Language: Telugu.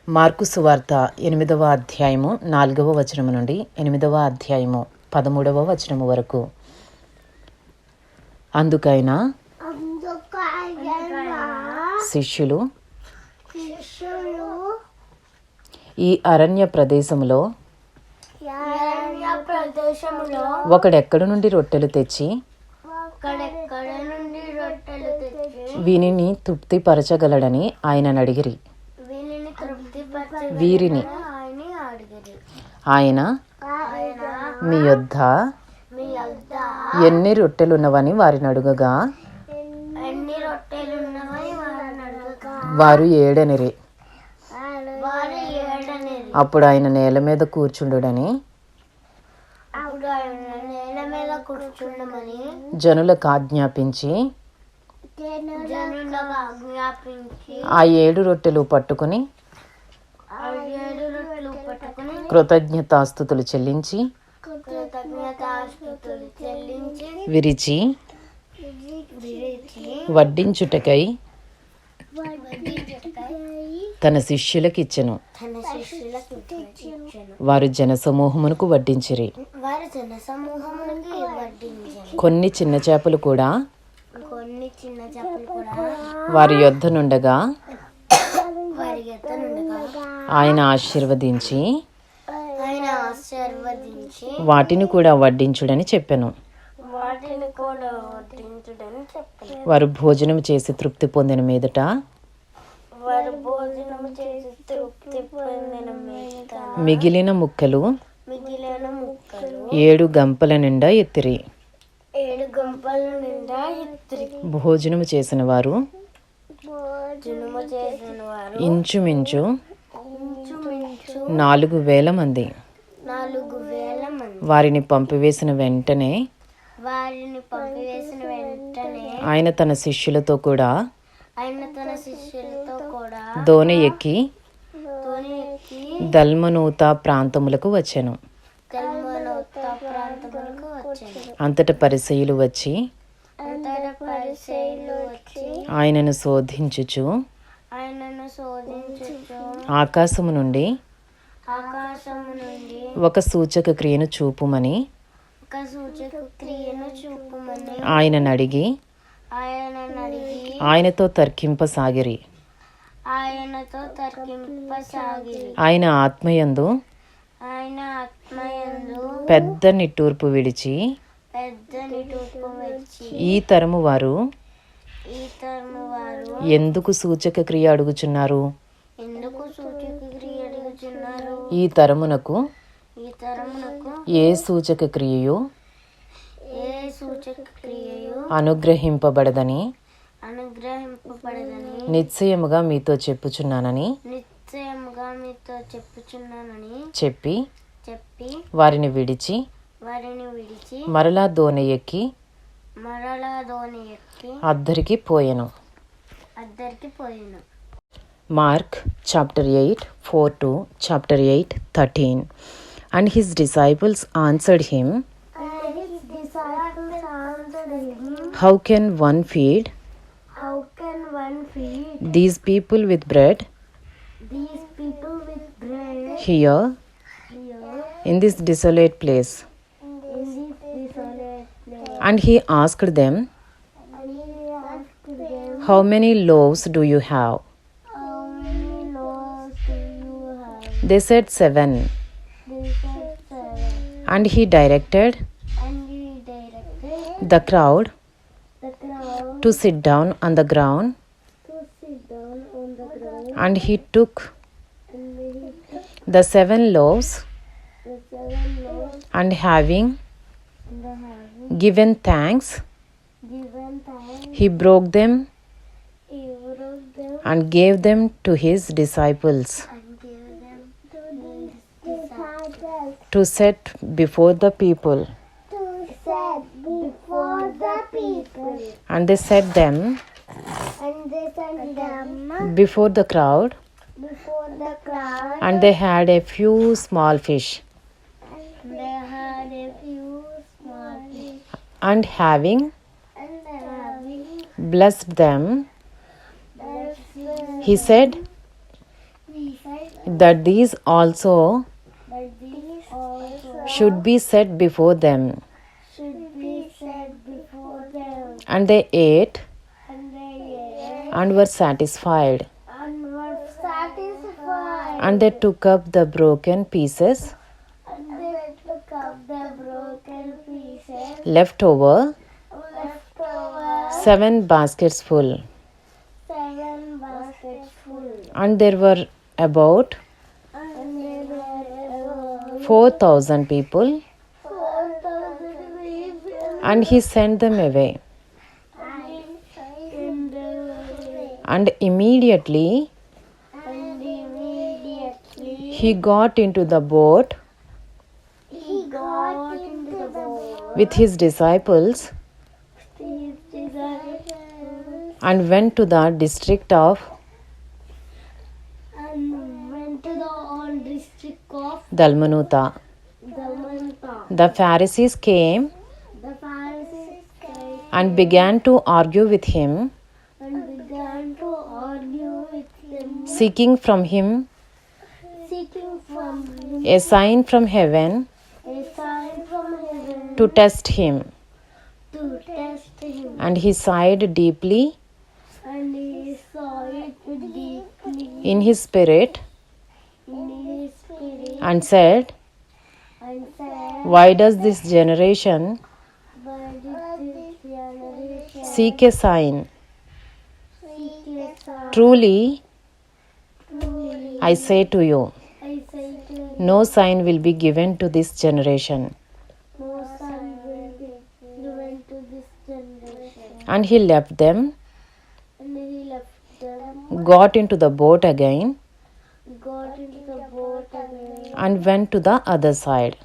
మార్కు సువార్త 8వ అధ్యాయము 4వ వచనము నుండి 8వ అధ్యాయము 13వ వచనము వరకు. అందుకైనా శిష్యులు ఈ అరణ్య ప్రదేశములో ఒకడెక్కడి నుండి రొట్టెలు తెచ్చి వీనిని తృప్తిపరచగలడని ఆయనను అడిగిరి. వీరిని ఆయన మీ యొద్ద ఎన్ని రొట్టెలున్నవని వారిని అడుగగా వారు 7 అనిరి. అప్పుడు ఆయన నేల మీద కూర్చుండుడని జనులకు ఆజ్ఞాపించి ఆ 7 రొట్టెలు పట్టుకుని కృతజ్ఞతాస్తుతులు చెల్లించి విరిచి వడ్డించుటకై తన శిష్యులకు ఇచ్చెను. వారు జనసమూహమునకు వడ్డించిరి. కొన్ని చిన్న చేపలు కూడా వారి యొద్ద నుండగా ఆయన ఆశీర్వదించి వాటిని కూడా వడ్డించుడని చెప్పెను. వారు భోజనం చేసి తృప్తి పొందిన మీదట మిగిలిన ముక్కలు 7 గంపల నిండా ఎత్తిరి. భోజనము చేసిన వారు ఇంచుమించు 4,000 మంది. వారిని పంపివేసిన వెంటనే ఆయన తన శిష్యులతో కూడా దోణి ఎక్కి దల్మనూత ప్రాంతములకు వచ్చెను. అంతట పరిసయ్యులు వచ్చి ఆయనను శోధించుచు ఆకాశము నుండి ఒక సూచక క్రియను చూపుమని ఆయనను అడిగి ఆయనతో తర్కింపసాగిరి. ఆయన ఆత్మయందు పెద్ద నిట్టూర్పు విడిచి ఈ తరము వారు ఎందుకు సూచక క్రియ అడుగుచున్నారు? ఈ తరమునకు ఏ సూచక క్రియయు అనుగ్రహింపబడదని నిశ్చయముగా మీతో చెప్పుచున్నానని చెప్పి వారిని విడిచి మరలా దోణి ఎక్కి అద్దరికి పోయెను. Mark chapter 8, 4 to chapter 8, 13. And his disciples answered him, How can one feed these people with bread here in this desolate place? And he asked them, How many loaves do you have? They said 7. And he directed the crowd to sit down on the ground. And he took the 7 loaves, and having given thanks, he broke them and gave them to his disciples to set before the people. And they set them before the crowd, and they had a few small fish. And having blessed them, he said, that these also should be set before them. And they ate and were satisfied. And they took up the broken pieces left over, 7 baskets full. And there were about 4,000 people. And he sent them away. And immediately he got into the boat with his disciples and went to the district of Dalmanuta. The Pharisees came and began to argue with him, seeking from him a sign from heaven to test him. And he sighed deeply in his spirit and said, "Why does this generation seek a sign? Truly, I say to you, no sign will be given to this generation." And he left them, got into the boat again, and went to the other side.